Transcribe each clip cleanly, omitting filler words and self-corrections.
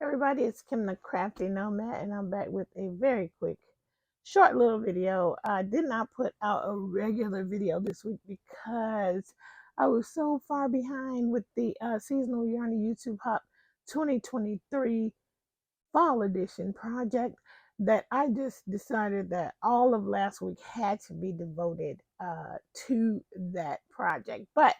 Everybody, it's Kim the Crafty Nomad, and I'm back with a very quick, short little video. I did not put out a regular video this week because I was so far behind with the Seasonal Yarny YouTube Hop 2023 Fall Edition project that I just decided that all of last week had to be devoted to that project. But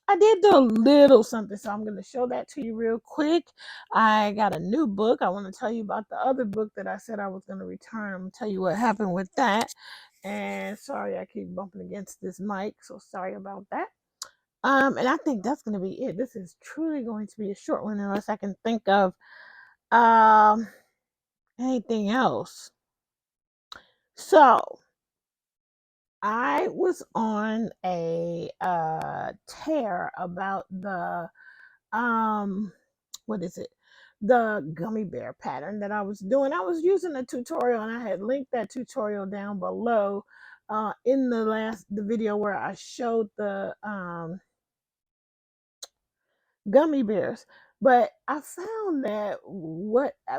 I did do a little something, so I'm going to show that to you real quick. I got a new book. I want to tell you about the other book that I said I was going to return. I'm going to tell you what happened with that. And sorry, I keep bumping against this mic, so sorry about that. And I think that's going to be it. This is truly going to be a short one unless I can think of um, anything else. So I was on a tear about the what is it, the gummy bear pattern that I was doing. I was using a tutorial, and I had linked that tutorial down below in the video where I showed the gummy bears. But I found that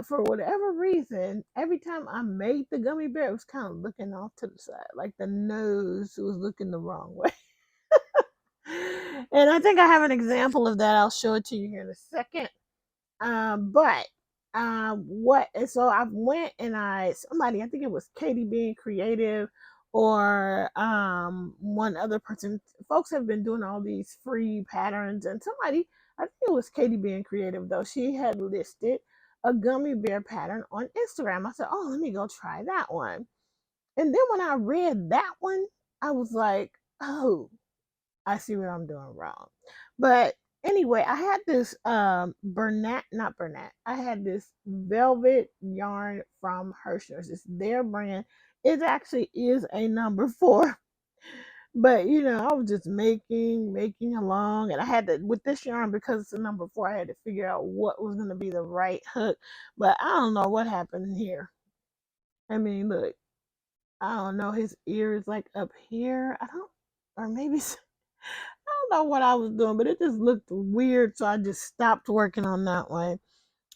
for whatever reason, every time I made the gummy bear, it was kind of looking off to the side, like the nose was looking the wrong way. And I think I have an example of that. I'll show it to you here in a second. But what and so I went and somebody, I think it was Katie being creative, or one other person. Folks have been doing all these free patterns, and somebody, I think it was Katie being creative though, she had listed a gummy bear pattern on Instagram. I said, oh, let me go try that one. And then when I read that one, I was like, oh, I see what I'm doing wrong. But anyway, I had this not Bernat. I had this velvet yarn from Hershey's. It's their brand. It actually is a number 4. But I was just making along, and I had to, with this yarn, because it's a number 4, I had to figure out what was going to be the right hook. But I don't know what happened here. I mean, look, I don't know. His ear is like up here. Or maybe I don't know what I was doing, but it just looked weird, so I just stopped working on that one.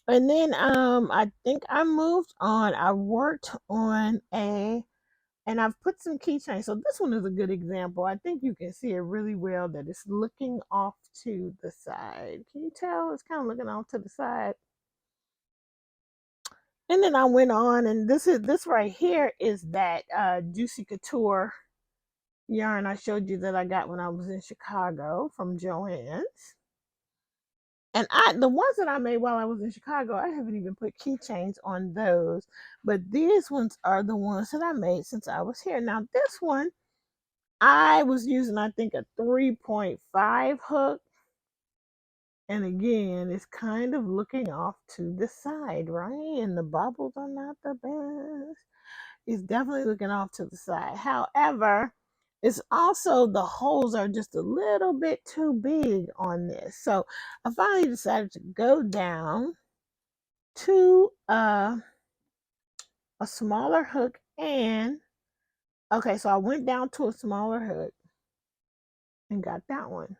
And then I think I moved on. I worked on and I've put some keychains. So this one is a good example. I think you can see it really well that it's looking off to the side. Can you tell? It's kind of looking off to the side. And then I went on, and this right here is that Juicy Couture yarn I showed you that I got when I was in Chicago from Joann's. And the ones that I made while I was in Chicago, I haven't even put keychains on those. But these ones are the ones that I made since I was here. Now this one, I was using, I think, a 3.5 hook. And again, it's kind of looking off to the side, right? And the bubbles are not the best. It's definitely looking off to the side. However, it's also, the holes are just a little bit too big on this. So I finally decided to go down to a smaller hook. And okay, so I went down to a smaller hook and got that one.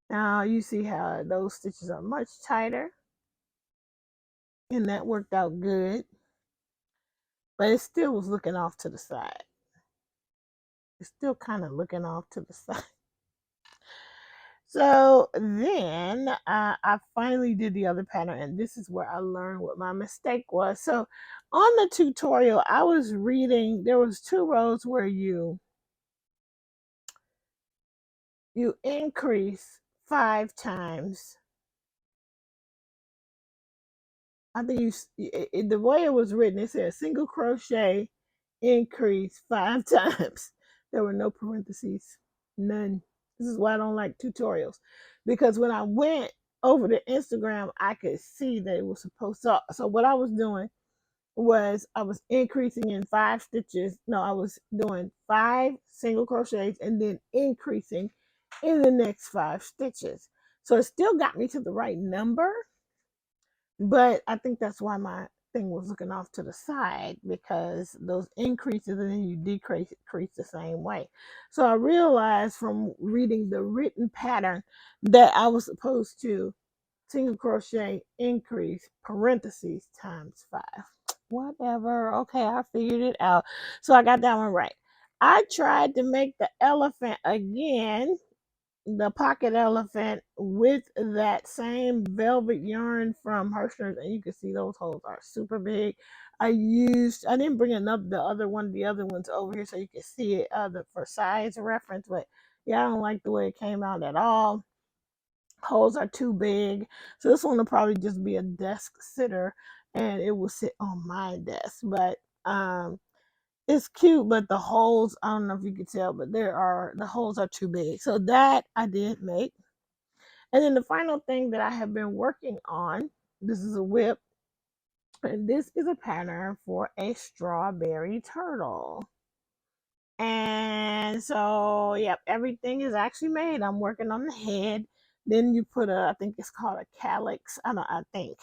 Now you see how those stitches are much tighter, and that worked out good, but it still was looking off to the side. It's still kind of looking off to the side. So then I finally did the other pattern, and this is where I learned what my mistake was. So on the tutorial, I was reading, there was 2 rows where you increase 5 times. I think the way it was written, it said single crochet, increase 5 times. There were no parentheses, none. This is why I don't like tutorials, because when I went over to Instagram, I could see that it was supposed to. So what I was doing was I was increasing in 5 stitches. No, I was doing 5 single crochets and then increasing in the next 5 stitches. So it still got me to the right number, but I think that's why my thing was looking off to the side, because those increases and then you decrease the same way. So I realized from reading the written pattern that I was supposed to single crochet increase parentheses times 5. Whatever. Okay, I figured it out. So I got that one right. I tried to make the elephant again, the pocket elephant, with that same velvet yarn from Hershey's, and you can see those holes are super big. I didn't bring enough the other ones over here so you can see it for size reference, but yeah, I don't like the way it came out at all. Holes are too big, so this one will probably just be a desk sitter, and it will sit on my desk. But it's cute, but the holes, I don't know if you can tell, but the holes are too big. So that I did make. And then the final thing that I have been working on, this is a whip, and this is a pattern for a strawberry turtle. And so, yep, everything is actually made. I'm working on the head. Then you put I think it's called a calyx. I think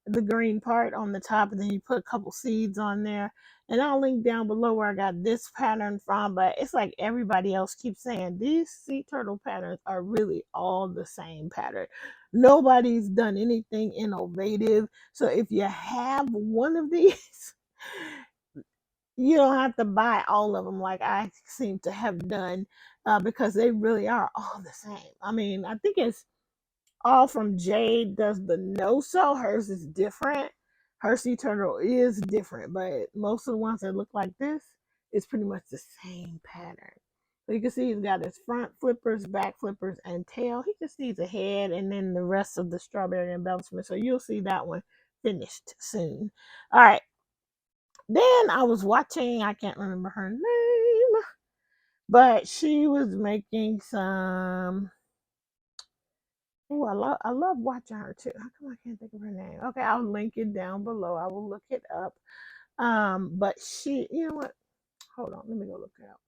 the green part on the top, and then you put a couple seeds on there. And I'll link down below where I got this pattern from. But it's like everybody else keeps saying these sea turtle patterns are really all the same pattern. Nobody's done anything innovative. So if you have one of these, you don't have to buy all of them like I seem to have done, because they really are all the same. I mean, I think it's all from Jade does the no sew. Hers is different. Her sea turtle is different, but most of the ones that look like this is pretty much the same pattern. So you can see he's got his front flippers, back flippers, and tail. He just needs a head and then the rest of the strawberry embellishment. So you'll see that one finished soon. All right. Then I was watching, I can't remember her name, but she was making some. Oh, I love watching her too. How come I can't think of her name? Okay, I'll link it down below. I will look it up. But she, you know what? Hold on, let me go look it up.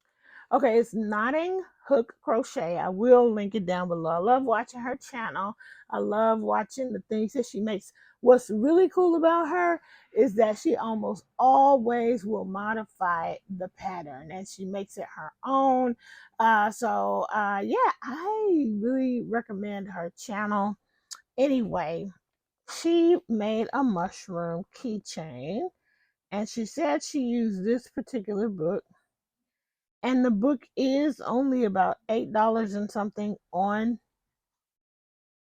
Okay, it's Knotting Hook Crochet. I will link it down below. I love watching her channel. I love watching the things that she makes. What's really cool about her is that she almost always will modify the pattern and she makes it her own. Yeah, I really recommend her channel. Anyway, she made a mushroom keychain and she said she used this particular book, and the book is only about $8 and something on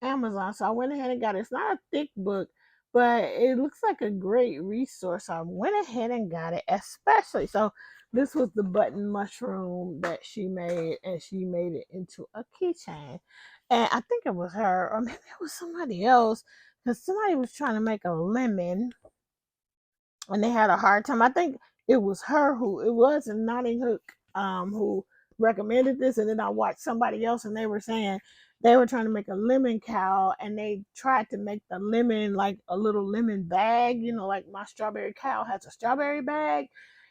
Amazon. So I went ahead and got it. It's not a thick book, but it looks like a great resource. So I went ahead and got it, especially. So this was the button mushroom that she made, and she made it into a keychain. And I think it was her, or maybe it was somebody else, because somebody was trying to make a lemon and they had a hard time. I think it was her who it was in Notting Hook who recommended this, and then I watched somebody else and they were saying they were trying to make a lemon cow and they tried to make the lemon like a little lemon bag, like my strawberry cow has a strawberry bag.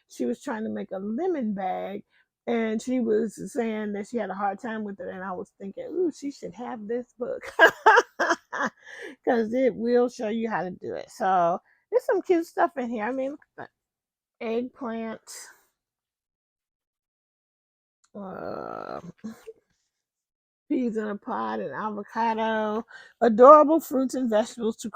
She was trying to make a lemon bag and she was saying that she had a hard time with it, and I was thinking, ooh, she should have this book because it will show you how to do it. So there's some cute stuff in here. I mean, look at that eggplant, uh, peas in a pod, and avocado. Adorable fruits and vegetables to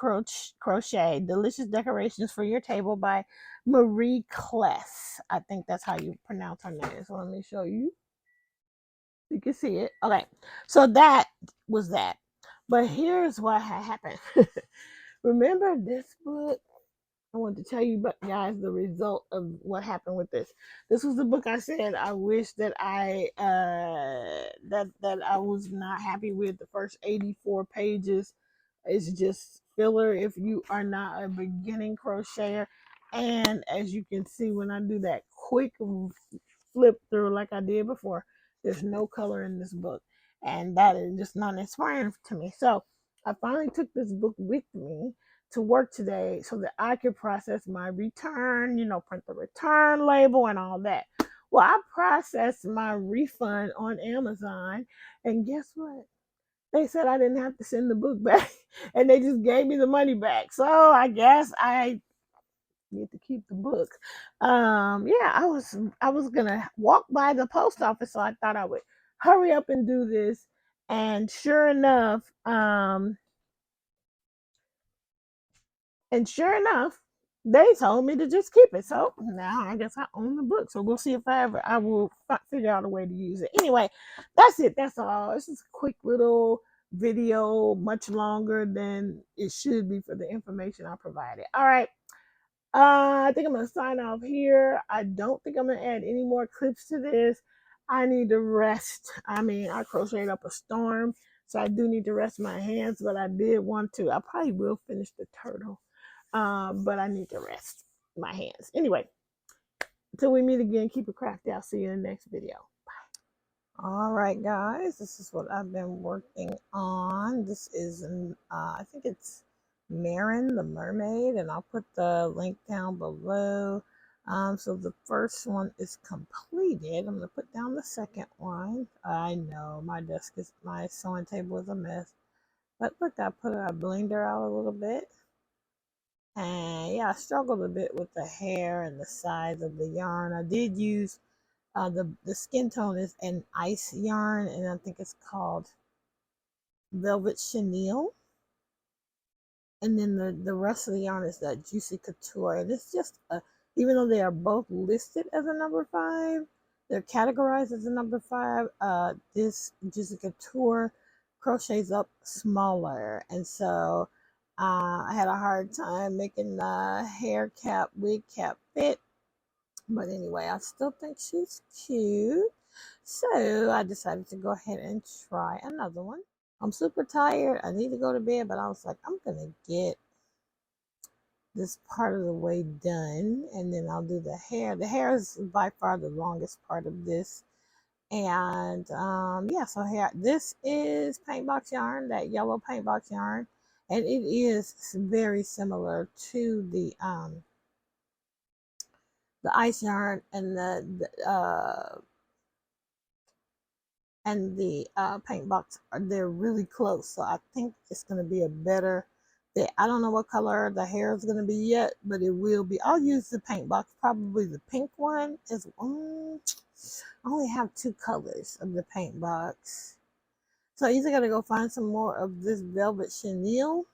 crochet. Delicious decorations for your table by Marie Kless. I think that's how you pronounce her name. So let me show you. You can see it. Okay. So that was that. But here's what happened. Remember this book? I want to tell you, but guys, the result of what happened with this. This was the book I said I wish that that I was not happy with. The first 84 pages is just filler if you are not a beginning crocheter. And as you can see, when I do that quick flip through like I did before, there's no color in this book, and that is just not inspiring to me. So I finally took this book with me to work today so that I could process my return, print the return label and all that. Well, I processed my refund on Amazon, and guess what? They said I didn't have to send the book back, and they just gave me the money back. So I guess I get to keep the book. Yeah, I was gonna walk by the post office, so I thought I would hurry up and do this. And sure enough, And sure enough, they told me to just keep it. So now I guess I own the book. So we'll see if I will figure out a way to use it. Anyway, that's it. That's all. It's just a quick little video, much longer than it should be for the information I provided. All right. I think I'm gonna sign off here. I don't think I'm gonna add any more clips to this. I need to rest. I mean, I crocheted up a storm, so I do need to rest my hands, but I did want to. I probably will finish the turtle, but I need to rest my hands. Anyway, until we meet again, keep it crafty. I'll see you in the next video. All right, guys, this is what I've been working on. This is, I think it's Marin, the mermaid, and I'll put the link down below. So the first one is completed. I'm gonna put down the second one. I know my sewing table is a mess, but look, I blended her out a little bit. And yeah, I struggled a bit with the hair and the size of the yarn. I did use the skin tone is an ice yarn, and I think it's called Velvet Chenille. And then the rest of the yarn is that Juicy Couture. And it's just even though they are both listed as a number 5, they're categorized as a number 5. This Juicy Couture crochets up smaller, and so I had a hard time making the wig cap fit. But anyway, I still think she's cute. So I decided to go ahead and try another one. I'm super tired. I need to go to bed, but I was like, I'm going to get this part of the way done, and then I'll do the hair. The hair is by far the longest part of this. And yeah, so here, this is paint box yarn, that yellow paint box yarn. And it is very similar to the ice yarn and the paint box. They're really close, so I think it's going to be a better fit. I don't know what color the hair is going to be yet, but it will be. I'll use the paint box, probably the pink one. I only have 2 colors of the paint box, so I either got to go find some more of this Velvet Chenille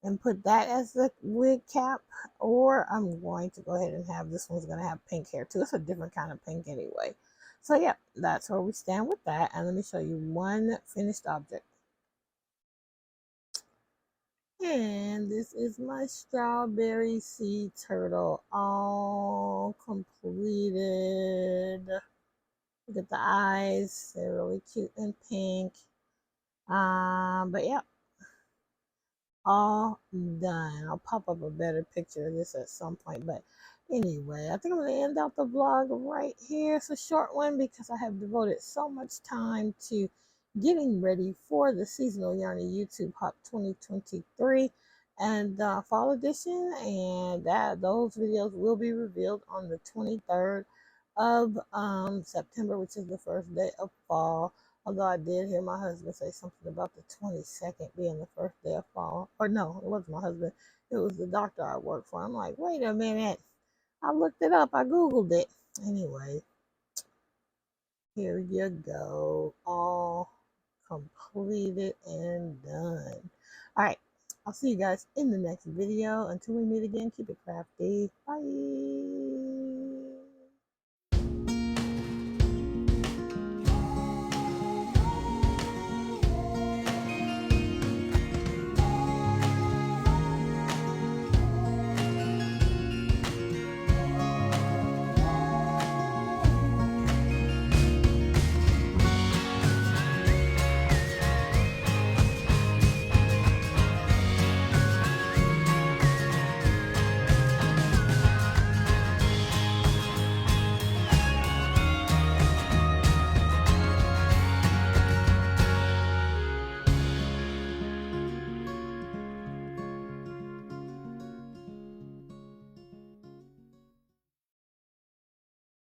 and put that as the wig cap, or I'm going to go ahead and have this one's going to have pink hair too. It's a different kind of pink anyway. So yeah, that's where we stand with that. And let me show you one finished object. And this is my strawberry sea turtle, all completed. Look at the eyes, they're really cute and pink. But yeah, all done. I'll pop up a better picture of this at some point, but anyway, I think I'm going to end out the vlog right here. It's a short one because I have devoted so much time to getting ready for the seasonal yarn and YouTube Hop 2023 and fall edition, and those videos will be revealed on the 23rd of September, which is the first day of fall. Although I did hear my husband say something about the 22nd being the first day of fall. Or no, it wasn't my husband. It was the doctor I work for. I'm like, wait a minute. I looked it up. I Googled it. Anyway, here you go. All completed and done. All right. I'll see you guys in the next video. Until we meet again, keep it crafty. Bye.